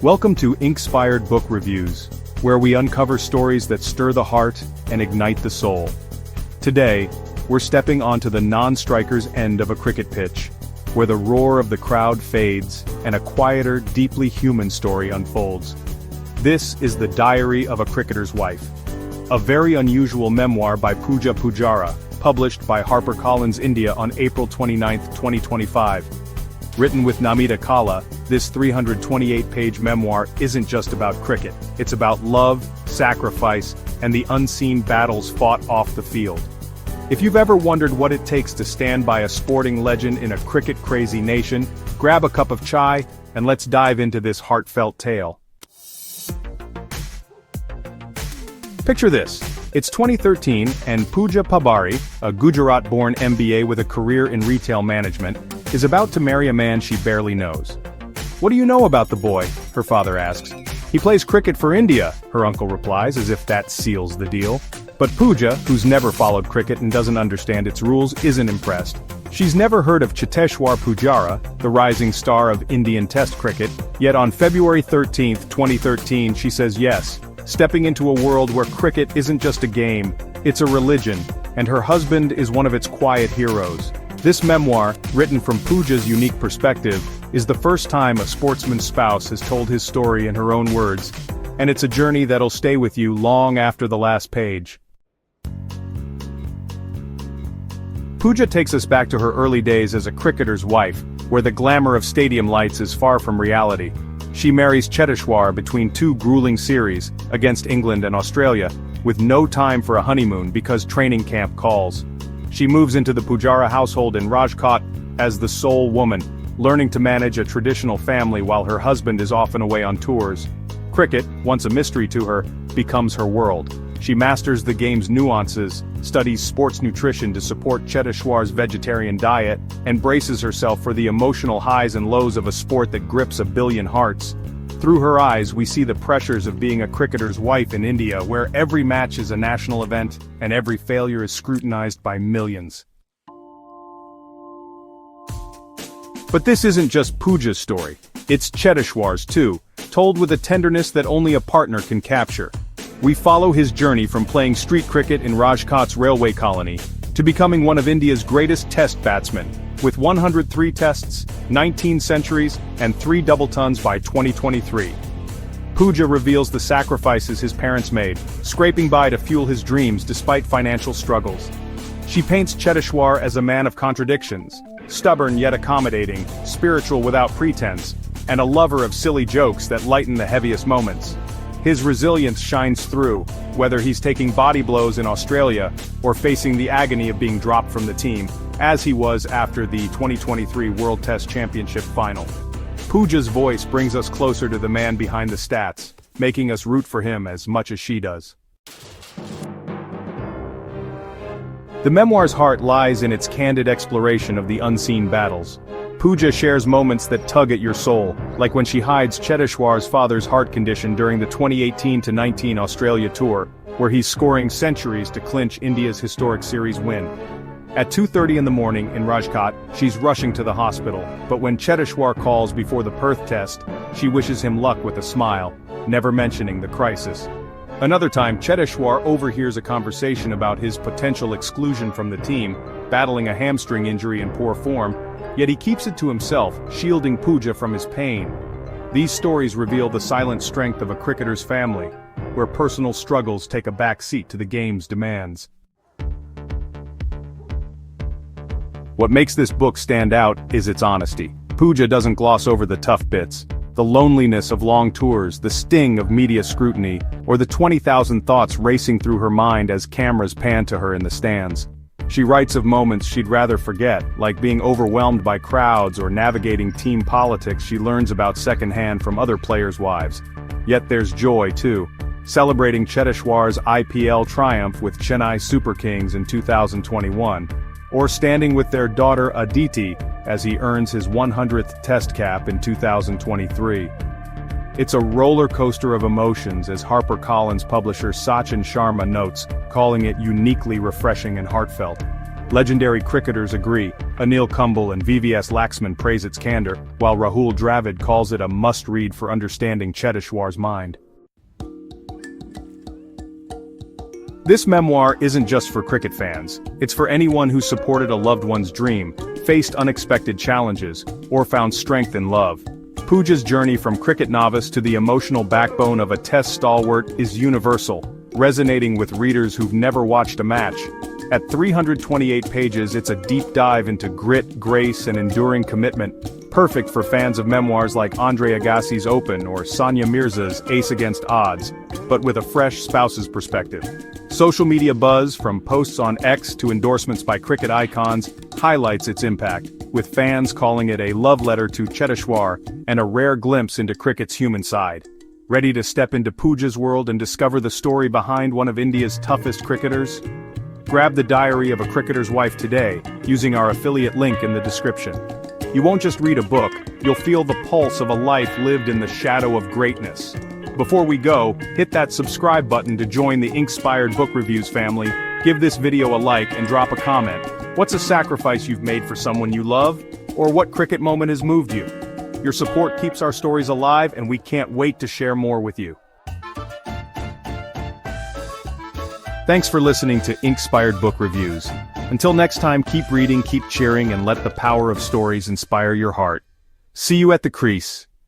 Welcome to Inkspired Book Reviews, where we uncover stories that stir the heart and ignite the soul. Today, we're stepping onto the non-striker's end of a cricket pitch, where the roar of the crowd fades and a quieter, deeply human story unfolds. This is The Diary of a Cricketer's Wife, a very unusual memoir by Pooja Pujara, published by HarperCollins India on April 29, 2025. Written with Namita Kala, this 328-page memoir isn't just about cricket, it's about love, sacrifice, and the unseen battles fought off the field. If you've ever wondered what it takes to stand by a sporting legend in a cricket-crazy nation, grab a cup of chai, and let's dive into this heartfelt tale. Picture this. It's 2013, and Pooja Pabari, a Gujarat-born MBA with a career in retail management, is about to marry a man she barely knows. "What do you know about the boy?" her father asks. "He plays cricket for India," her uncle replies, as if that seals the deal. But Pooja, who's never followed cricket and doesn't understand its rules, isn't impressed. She's never heard of Cheteshwar Pujara, the rising star of Indian Test cricket, yet on February 13, 2013 she says yes, stepping into a world where cricket isn't just a game, it's a religion, and her husband is one of its quiet heroes. This memoir, written from Pooja's unique perspective, is the first time a sportsman's spouse has told his story in her own words, and it's a journey that'll stay with you long after the last page. Pooja takes us back to her early days as a cricketer's wife, where the glamour of stadium lights is far from reality. She marries Cheteshwar between two grueling series, against England and Australia, with no time for a honeymoon because training camp calls. She moves into the Pujara household in Rajkot as the sole woman, learning to manage a traditional family while her husband is often away on tours. Cricket, once a mystery to her, becomes her world. She masters the game's nuances, studies sports nutrition to support Cheteshwar's vegetarian diet, and braces herself for the emotional highs and lows of a sport that grips a billion hearts. Through her eyes we see the pressures of being a cricketer's wife in India, where every match is a national event, and every failure is scrutinized by millions. But this isn't just Pooja's story, it's Cheteshwar's too, told with a tenderness that only a partner can capture. We follow his journey from playing street cricket in Rajkot's railway colony, to becoming one of India's greatest test batsmen, with 103 tests, 19 centuries, and 3 double tons by 2023. Pooja reveals the sacrifices his parents made, scraping by to fuel his dreams despite financial struggles. She paints Cheteshwar as a man of contradictions, stubborn yet accommodating, spiritual without pretense, and a lover of silly jokes that lighten the heaviest moments. His resilience shines through, whether he's taking body blows in Australia, or facing the agony of being dropped from the team, as he was after the 2023 World Test Championship final. Pooja's voice brings us closer to the man behind the stats, making us root for him as much as she does. The memoir's heart lies in its candid exploration of the unseen battles. Pooja shares moments that tug at your soul, like when she hides Cheteshwar's father's heart condition during the 2018-19 Australia tour, where he's scoring centuries to clinch India's historic series win. At 2:30 in the morning in Rajkot, she's rushing to the hospital, but when Cheteshwar calls before the Perth test, she wishes him luck with a smile, never mentioning the crisis. Another time, Cheteshwar overhears a conversation about his potential exclusion from the team, battling a hamstring injury in poor form, yet he keeps it to himself, shielding Pooja from his pain. These stories reveal the silent strength of a cricketer's family, where personal struggles take a back seat to the game's demands. What makes this book stand out is its honesty. Pooja doesn't gloss over the tough bits, the loneliness of long tours, the sting of media scrutiny, or the 20,000 thoughts racing through her mind as cameras pan to her in the stands. She writes of moments she'd rather forget, like being overwhelmed by crowds or navigating team politics she learns about secondhand from other players' wives. Yet there's joy too, celebrating Cheteshwar's IPL triumph with Chennai Super Kings in 2021, or standing with their daughter Aditi as he earns his 100th Test cap in 2023. It's a roller coaster of emotions, as HarperCollins publisher Sachin Sharma notes, calling it uniquely refreshing and heartfelt. Legendary cricketers agree. Anil Kumble and VVS Laxman praise its candor, while Rahul Dravid calls it a must-read for understanding Cheteshwar's mind. This memoir isn't just for cricket fans, it's for anyone who supported a loved one's dream, faced unexpected challenges, or found strength in love. Pooja's journey from cricket novice to the emotional backbone of a Test stalwart is universal, resonating with readers who've never watched a match. At 328 pages, it's a deep dive into grit, grace, and enduring commitment, perfect for fans of memoirs like Andre Agassi's Open or Sania Mirza's Ace Against Odds, but with a fresh spouse's perspective. Social media buzz, from posts on X to endorsements by cricket icons, highlights its impact, with fans calling it a love letter to Cheteshwar and a rare glimpse into cricket's human side. Ready to step into Pooja's world and discover the story behind one of India's toughest cricketers? Grab the Diary of a Cricketer's Wife today, using our affiliate link in the description. You won't just read a book, you'll feel the pulse of a life lived in the shadow of greatness. Before we go, hit that subscribe button to join the Inkspired book reviews family, give this video a like and drop a comment. What's a sacrifice you've made for someone you love? Or what cricket moment has moved you? Your support keeps our stories alive, and we can't wait to share more with you. Thanks for listening to Inkspired Book Reviews. Until next time, keep reading, keep cheering, and let the power of stories inspire your heart. See you at the crease.